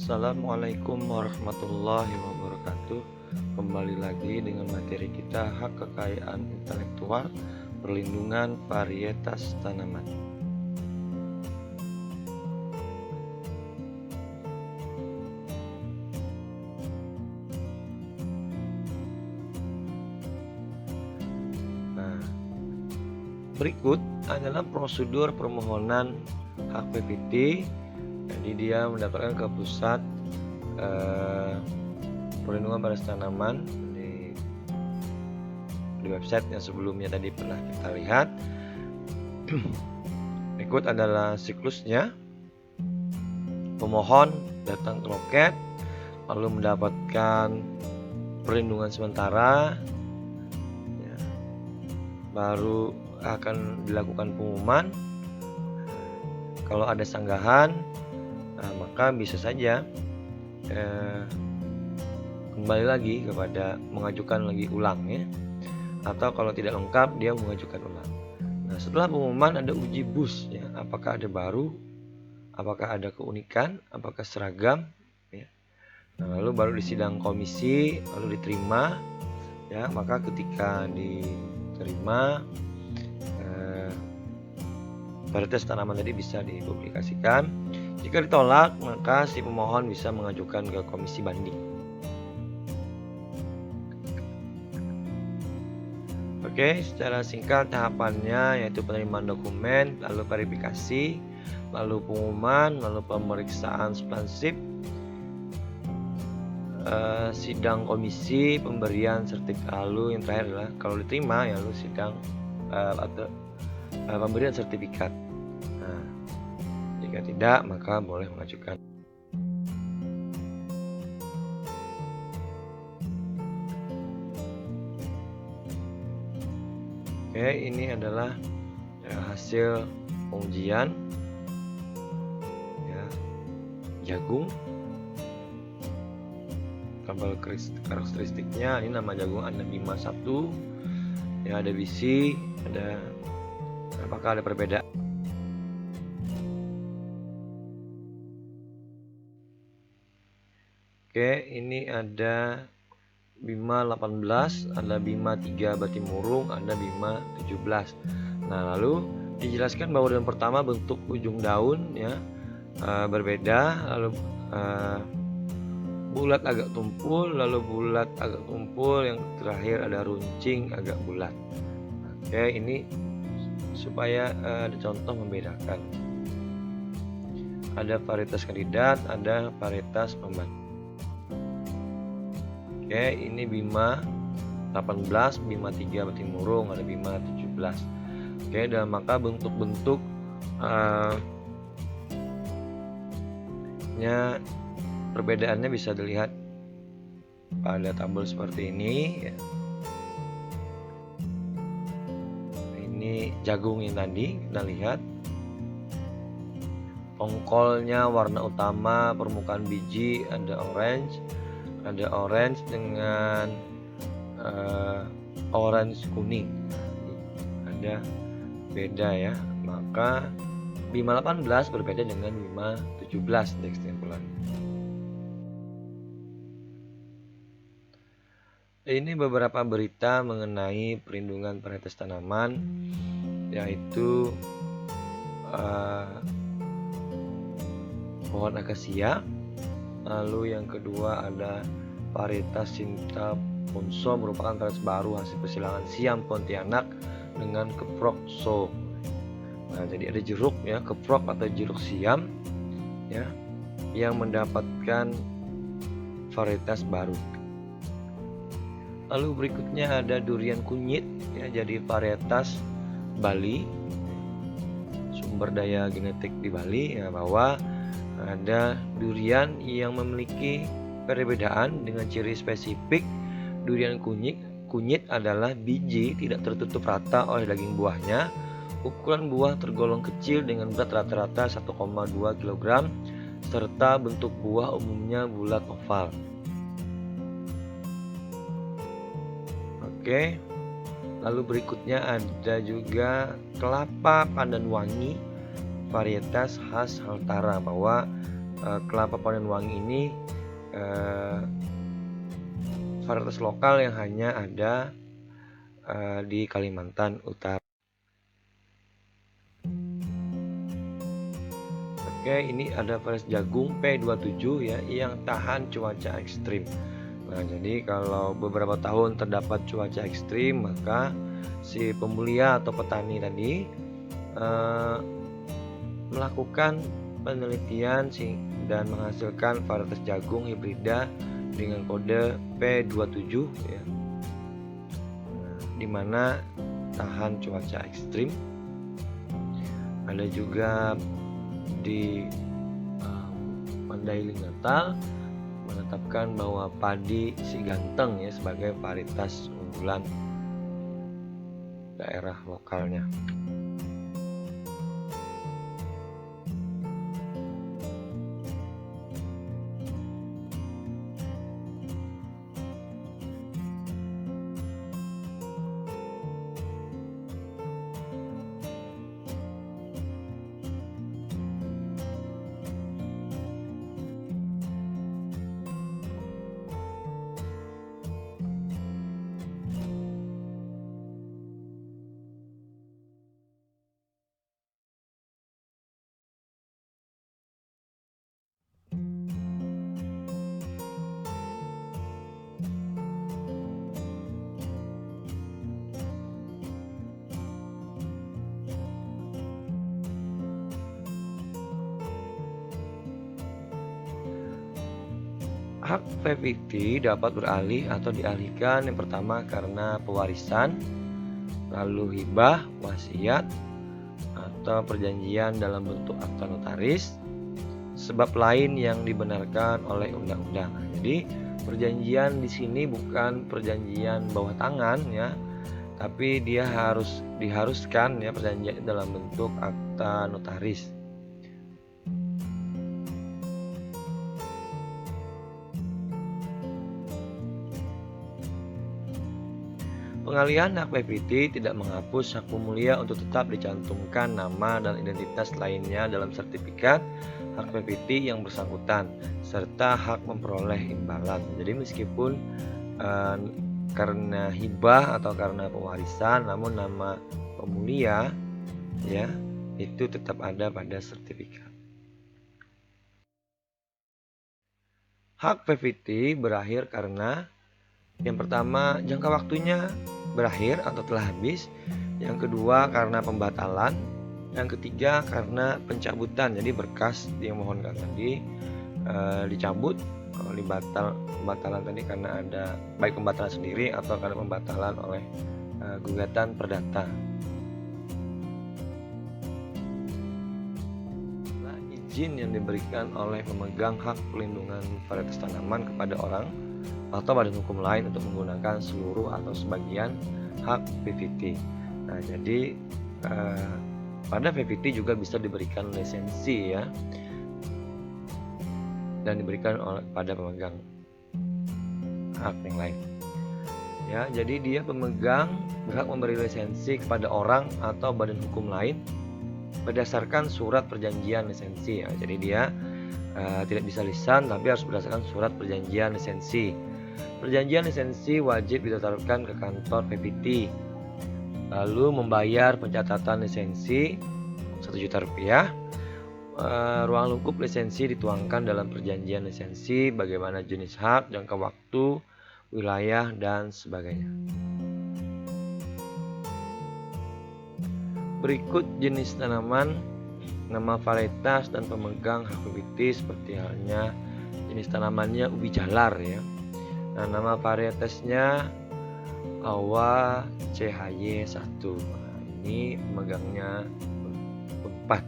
Assalamualaikum warahmatullahi wabarakatuh. Kembali lagi dengan materi kita hak kekayaan intelektual, perlindungan varietas tanaman. Nah, berikut adalah prosedur permohonan hak PPT. Jadi dia mendaftarkan ke pusat perlindungan pada tanaman di website yang sebelumnya tadi pernah kita lihat. Berikut adalah siklusnya. Pemohon datang ke loket, lalu mendapatkan perlindungan sementara, ya, baru akan dilakukan pengumuman. Kalau ada sanggahan, maka bisa saja kembali lagi kepada mengajukan lagi ulang, ya. Atau kalau tidak lengkap, dia mengajukan ulang. Nah, setelah pengumuman ada uji BUS, ya. Apakah ada baru, apakah ada keunikan, apakah seragam, ya. Nah, lalu baru di sidang komisi, lalu diterima, ya. Maka ketika diterima, varietas tanaman tadi bisa dipublikasikan. Jika ditolak, maka si pemohon bisa mengajukan ke komisi banding. Oke, secara singkat tahapannya yaitu penerimaan dokumen, lalu verifikasi, lalu pengumuman, lalu pemeriksaan substansif, sidang komisi, pemberian sertifikat, lalu yang terakhir adalah kalau diterima ya lalu sidang atau pemberian sertifikat. Nah, jika tidak maka boleh mengajukan. Oke, ini adalah hasil pengujian, ya, jagung. Tabel karakteristiknya, ini nama jagung ada Bima 1, ya, ada biji, ada, apakah ada perbedaan? Oke, ini ada Bima 18, ada Bima 3 Batimurung, ada Bima 17. Nah, lalu dijelaskan bahwa yang pertama bentuk ujung daun, ya, berbeda, lalu bulat agak tumpul, lalu bulat agak tumpul, yang terakhir ada runcing agak bulat. Oke, ini supaya ada contoh membedakan. Ada varietas kandidat, ada varietas pembantu. Oke, ini Bima 18, Bima 3 Batimurung, ada Bima 17. Oke, dan maka bentuk-bentuk perbedaannya bisa dilihat pada tabel seperti ini, ya. Ini jagung yang tadi kita lihat, tongkolnya warna utama permukaan biji ada orange dengan orange kuning, ada beda, ya. Maka Bima 18 berbeda dengan Bima 17 indeks kesimpulan. Ini beberapa berita mengenai perlindungan varietas tanaman, yaitu pohon akasia. Lalu yang kedua ada varietas Sinta Ponso, merupakan varietas baru hasil persilangan Siam Pontianak dengan keprok So. Nah, jadi ada jeruk, ya, keprok atau jeruk Siam, ya, yang mendapatkan varietas baru. Lalu berikutnya ada durian kunyit, ya, jadi varietas Bali, sumber daya genetik di Bali, ya, bahwa ada durian yang memiliki perbedaan dengan ciri spesifik. Durian kunyit adalah biji tidak tertutup rata oleh daging buahnya. Ukuran buah tergolong kecil dengan berat rata-rata 1,2 kg serta bentuk buah umumnya bulat oval. Oke. Lalu berikutnya ada juga kelapa pandan wangi, varietas khas Haltara, bahwa kelapa Panen Wangi ini varietas lokal yang hanya ada di Kalimantan Utara. Oke, ini ada varietas jagung P27 ya yang tahan cuaca ekstrim. Nah, jadi kalau beberapa tahun terdapat cuaca ekstrim, maka si pemulia atau petani tadi melakukan penelitian dan menghasilkan varietas jagung hibrida dengan kode P27 ya, di mana tahan cuaca ekstrim. Ada juga di Mandailing Natal menetapkan bahwa padi si ganteng ya sebagai varietas unggulan daerah lokalnya. Hak PVT dapat beralih atau dialihkan yang pertama karena pewarisan, lalu hibah, wasiat, atau perjanjian dalam bentuk akta notaris, sebab lain yang dibenarkan oleh undang-undang. Jadi perjanjian di sini bukan perjanjian bawah tangan ya, tapi dia diharuskan ya perjanjian dalam bentuk akta notaris. Pengalihan hak PVT tidak menghapus hak pemulia untuk tetap dicantumkan nama dan identitas lainnya dalam sertifikat hak PVT yang bersangkutan, serta hak memperoleh imbalan. Jadi meskipun karena hibah atau karena pewarisan, namun nama pemulia ya itu tetap ada pada sertifikat. Hak PVT berakhir karena yang pertama jangka waktunya berakhir atau telah habis, yang kedua karena pembatalan, yang ketiga karena pencabutan. Jadi berkas yang mohonkan tadi dicabut, pembatalan tadi karena ada baik pembatalan sendiri atau karena pembatalan oleh gugatan perdata. Nah, izin yang diberikan oleh pemegang hak pelindungan varietas tanaman kepada orang atau badan hukum lain untuk menggunakan seluruh atau sebagian hak PVT. Nah, jadi pada PVT juga bisa diberikan lisensi ya, dan diberikan pada pemegang hak yang lain. Ya, jadi dia pemegang berhak memberi lisensi kepada orang atau badan hukum lain berdasarkan surat perjanjian lisensi. Ya, jadi dia tidak bisa lisan, tapi harus berdasarkan surat perjanjian lisensi. Perjanjian lisensi wajib ditetapkan ke kantor PVT, lalu membayar pencatatan lisensi Rp1.000.000. Ruang lingkup lisensi dituangkan dalam perjanjian lisensi, bagaimana jenis hak, jangka waktu, wilayah, dan sebagainya. Berikut jenis tanaman, nama varietas, dan pemegang hak PVT seperti halnya jenis tanamannya ubi jalar ya. Nah, nama varietasnya Awa CHY1. Nah, ini pemegangnya Unpad.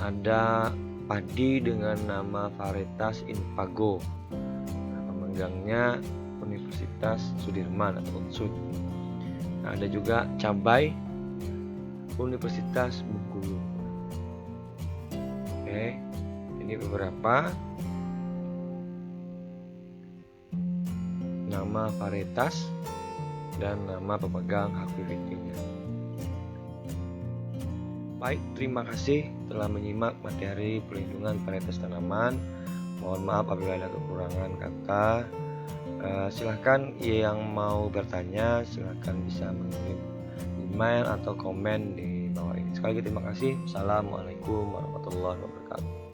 Ada padi dengan nama varietas Infago. Nah, pemegangnya Universitas Sudirman atau UNSUD. Nah, ada juga cabai Universitas Bengkulu. Oke, ini beberapa nama varietas dan nama pemegang hak PVT-nya. Baik, terima kasih telah menyimak materi pelindungan varietas tanaman. Mohon maaf apabila ada kekurangan kata. Silahkan yang mau bertanya, silahkan bisa mengirim email atau komen di bawah ini. Sekali lagi terima kasih. Assalamualaikum warahmatullahi wabarakatuh.